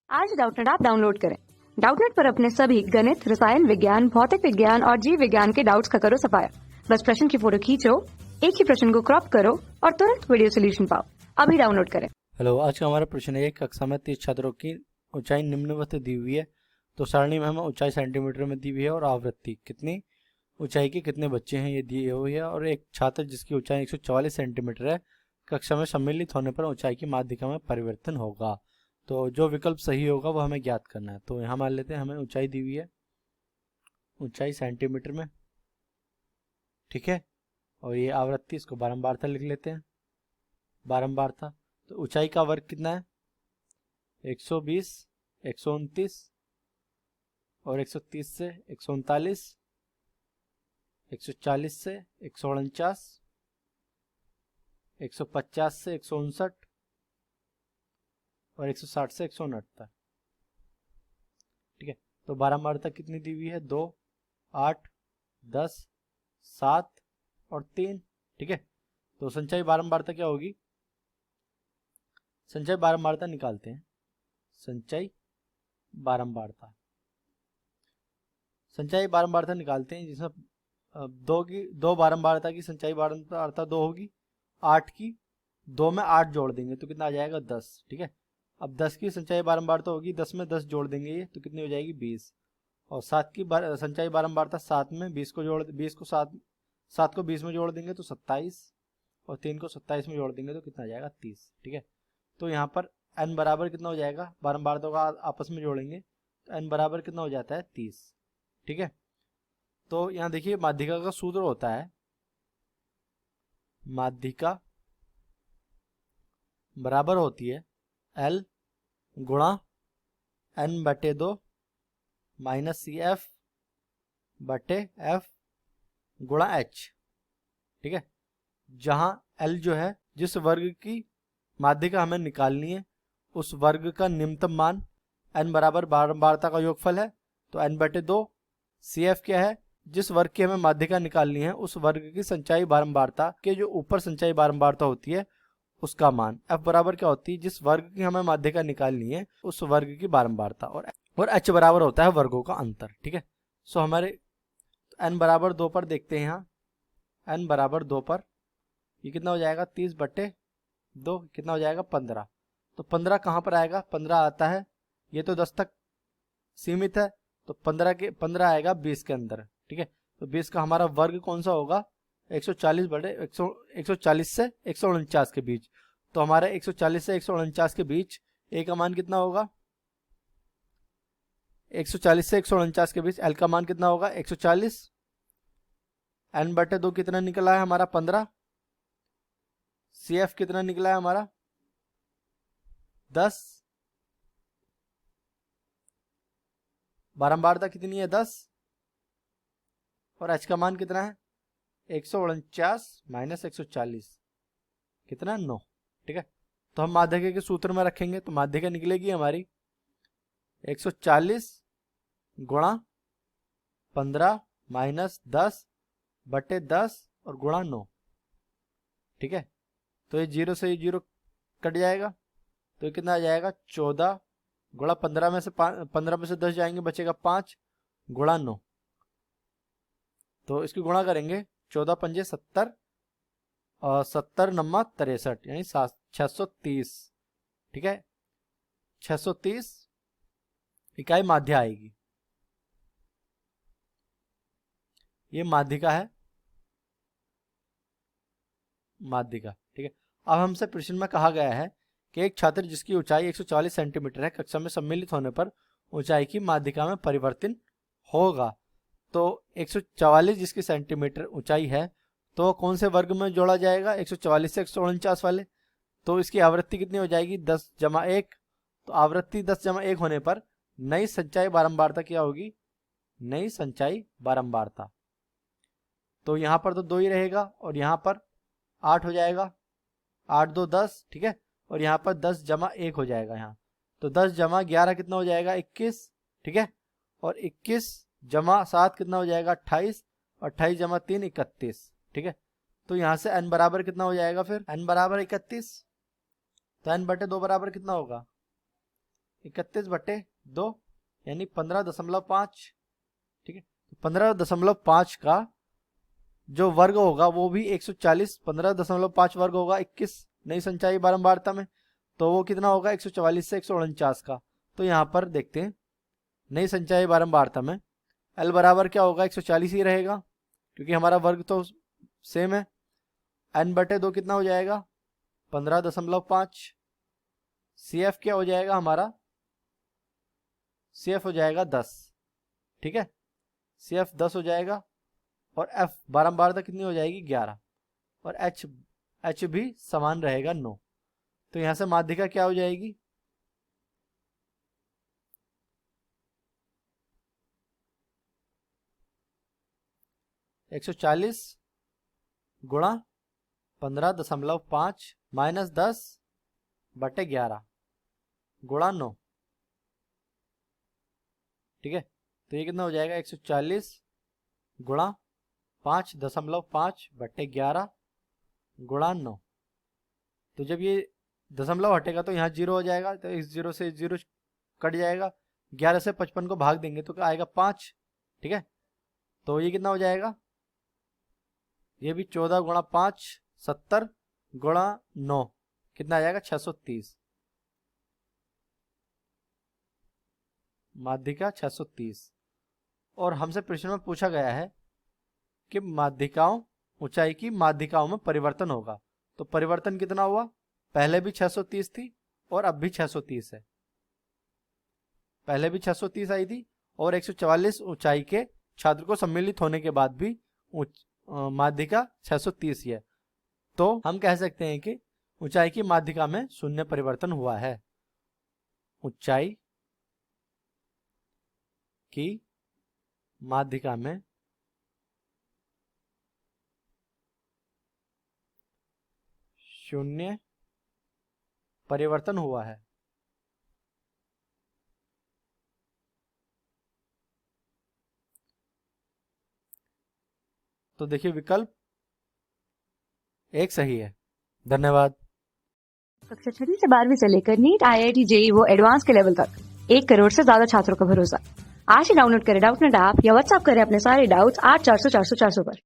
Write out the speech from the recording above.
आज Doubtnut app download करें। Doubtnut पर अपने सभी गणित, रसायन विज्ञान, भौतिक विज्ञान और जीव विज्ञान के डाउट्स का करो सफाया। बस प्रश्न की फोटो खींचो, एक ही प्रश्न को क्रॉप करो और तुरंत वीडियो सोल्यूशन पाओ। अभी डाउनलोड करें। हेलो, आज का हमारा प्रश्न है। एक कक्षा में 30 छात्रों की ऊंचाई निम्नवत दी हुई है। तो सारणी में हमें ऊंचाई सेंटीमीटर में दी हुई है और आवृत्ति कितनी ऊंचाई के कितने बच्चे हैं ये दी हुई है। और एक छात्र जिसकी ऊंचाई 144 सेंटीमीटर है, कक्षा में सम्मिलित होने पर ऊंचाई की माध्यिका में परिवर्तन होगा। तो जो विकल्प सही होगा वो हमें ज्ञात करना है। तो यहाँ मान लेते हैं हमें ऊंचाई दी हुई है, ऊंचाई सेंटीमीटर में, ठीक है। और ये आवृत्ति, इसको बारंबारता लिख लेते हैं, बारंबारता। तो ऊंचाई का वर्ग कितना है? 120, 129 और 130 से 139, 140 से 149, 150 से 159 और 160 से 169, ठीक है। तो बारंबारता कितनी दी हुई है? 2, 8, 10, 7 और 3, ठीक है। तो संचयी बारंबारता क्या होगी? संचयी बारंबारता निकालते हैं। संचयी बारंबारता, संचयी बारंबारता निकालते हैं, जिसमें दो बारंबारता की संचयी बारंबारता 2 होगी। 8 की 2 में 8 जोड़ देंगे तो कितना आ जाएगा? 10, ठीक है। अब 10 की संचयी बारंबारता होगी, 10 में 10 जोड़ देंगे ये तो कितनी हो जाएगी? 20। और 7 की संचयी बारंबारता 7 में 20 को 7 को 20 में जोड़ देंगे तो 27 और 3 को 27 में जोड़ देंगे तो कितना आ जाएगा? 30, ठीक है। तो यहाँ पर n बराबर कितना हो जाएगा? बारंबारता का आपस में जोड़ेंगे तो n बराबर कितना हो जाता है? 30, ठीक है। तो यहाँ देखिए, माध्यिका का सूत्र होता है, माध्यिका बराबर होती है L गुणा n/2 माइनस CF बटे F गुणा H, ठीक है। जहां L जो है, जिस वर्ग की माध्यिका हमें निकालनी है उस वर्ग का निम्नतम मान, n बराबर बारंबारता का योगफल है तो n/2। CF क्या है? जिस वर्ग की हमें माध्यिका निकालनी है उस वर्ग की संचयी बारंबारता के जो ऊपर संचयी बारंबारता होती है उसका मान। F बराबर क्या होती है? जिस वर्ग की हमें माध्यिका निकालनी है उस वर्ग की बारंबारता। और H बराबर होता है वर्गों का अंतर, ठीक है। सो हमारे n बराबर 2 पर देखते हैं। यहाँ n बराबर 2 पर ये कितना हो जाएगा? 30/2 कितना हो जाएगा? 15। तो 15 कहाँ पर आएगा? 15 आता है, ये तो 10 तक सीमित है, तो 15 आएगा 20 के अंदर, ठीक है। तो 20 का हमारा वर्ग कौन सा होगा? 140 से 149 के बीच। तो हमारे 140 से 149 के बीच a का मान कितना होगा? 140 से 149 के बीच l का मान कितना होगा? 140। n/2 कितना निकला है हमारा? 15। CF कितना निकला है हमारा? 10। बारंबारता कितनी है? 10। और h का मान कितना है? 149 माइनस 140 कितना? 9, ठीक है। तो हम माध्यिका के सूत्र में रखेंगे तो माध्यिका निकलेगी हमारी 140 गुणा 15 माइनस 10 बटे 10 और गुणा 9, ठीक है। तो ये 0 से 0 कट जाएगा तो ये कितना आ जाएगा? 14 गुणा 15 में से 10 जाएंगे, बचेगा 5 गुणा 9। तो इसकी गुणा करेंगे, 14 पंजे 70 और 70 नम्मा 63 यानी 630, ठीक है। 630 इकाई माध्य आएगी। ये माध्यिका है, माध्यिका, ठीक है। अब हमसे प्रश्न में कहा गया है कि एक छात्र जिसकी ऊंचाई 140 सेंटीमीटर है, कक्षा में सम्मिलित होने पर ऊंचाई की माध्यिका में परिवर्तन होगा। तो 144 जिसकी सेंटीमीटर ऊंचाई है तो कौन से वर्ग में जोड़ा जाएगा? 144 से 149 वाले। तो इसकी आवृत्ति कितनी हो जाएगी? 10 जमा 1। तो आवृत्ति 10 जमा 1 होने पर नई संचयी बारंबारता क्या होगी? नई संचयी बारंबारता। तो यहाँ पर तो 2 ही रहेगा और यहाँ पर 8 हो जाएगा, 8 2 10, ठीक है। और यहाँ पर 10 जमा 1 हो जाएगा यहाँ। तो 10 जमा 11 कितना हो जाएगा? 21, ठीक है। और 21 जमा 7 कितना हो जाएगा? 28 और 28 जमा 3 31, ठीक है। तो यहाँ से n बराबर कितना हो जाएगा? फिर n बराबर 31। तो n/2 बराबर कितना होगा? 31/2 यानी 15.5। ठीक है, 15.5 का जो वर्ग होगा वो भी 140, 15.5 वर्ग होगा 21 नई संचाई बारंबारता में, तो वो कितना होगा 144 से 149 का। तो यहाँ पर देखते हैं नई संचाई बारंबारता में L बराबर क्या होगा, 140 ही रहेगा क्योंकि हमारा वर्ग तो सेम है। n/2 कितना हो जाएगा 15.5। CF क्या हो जाएगा हमारा, CF हो जाएगा 10। ठीक है, CF 10 हो जाएगा और F बारंबारता कितनी हो जाएगी 11 और H भी समान रहेगा 9। तो यहां से माध्यिका क्या हो जाएगी, (140 गुणा 15.5 माइनस 10/11 गुणा 9। ठीक है, तो ये कितना हो जाएगा 140 गुणा 5.5/11 गुणा 9। तो जब ये दशमलव हटेगा तो यहाँ 0 हो जाएगा, तो इस 0 से 0 कट जाएगा, 11 से 55 को भाग देंगे तो आएगा 5। ठीक है, तो ये कितना हो जाएगा, ये भी 14 गुणा 5 70 गुणा 9 कितना आ जाएगा 630। माध्यिका 630। और हमसे प्रश्न में पूछा गया है कि माध्यिकाओं ऊंचाई की माध्यिकाओं में परिवर्तन होगा, तो परिवर्तन कितना हुआ, पहले भी 630 थी और अब भी 630 है। पहले भी 630 आई थी और 144 ऊंचाई के छात्र को सम्मिलित होने के बाद भी माध्यिका 630 ही है। तो हम कह सकते हैं कि ऊंचाई की माध्यिका में शून्य परिवर्तन हुआ है। ऊंचाई की माध्यिका में शून्य परिवर्तन हुआ है। तो देखिए विकल्प 1 सही है। धन्यवाद। कक्षा 6वीं से 12वीं से लेकर नीट, IIT, JEE वो एडवांस के लेवल तक 1 करोड़ से ज्यादा छात्रों का भरोसा। आज ही डाउनलोड करें डाउटनेट ऐप या व्हाट्सएप करें अपने सारे डाउट्स 8400 400 400 पर।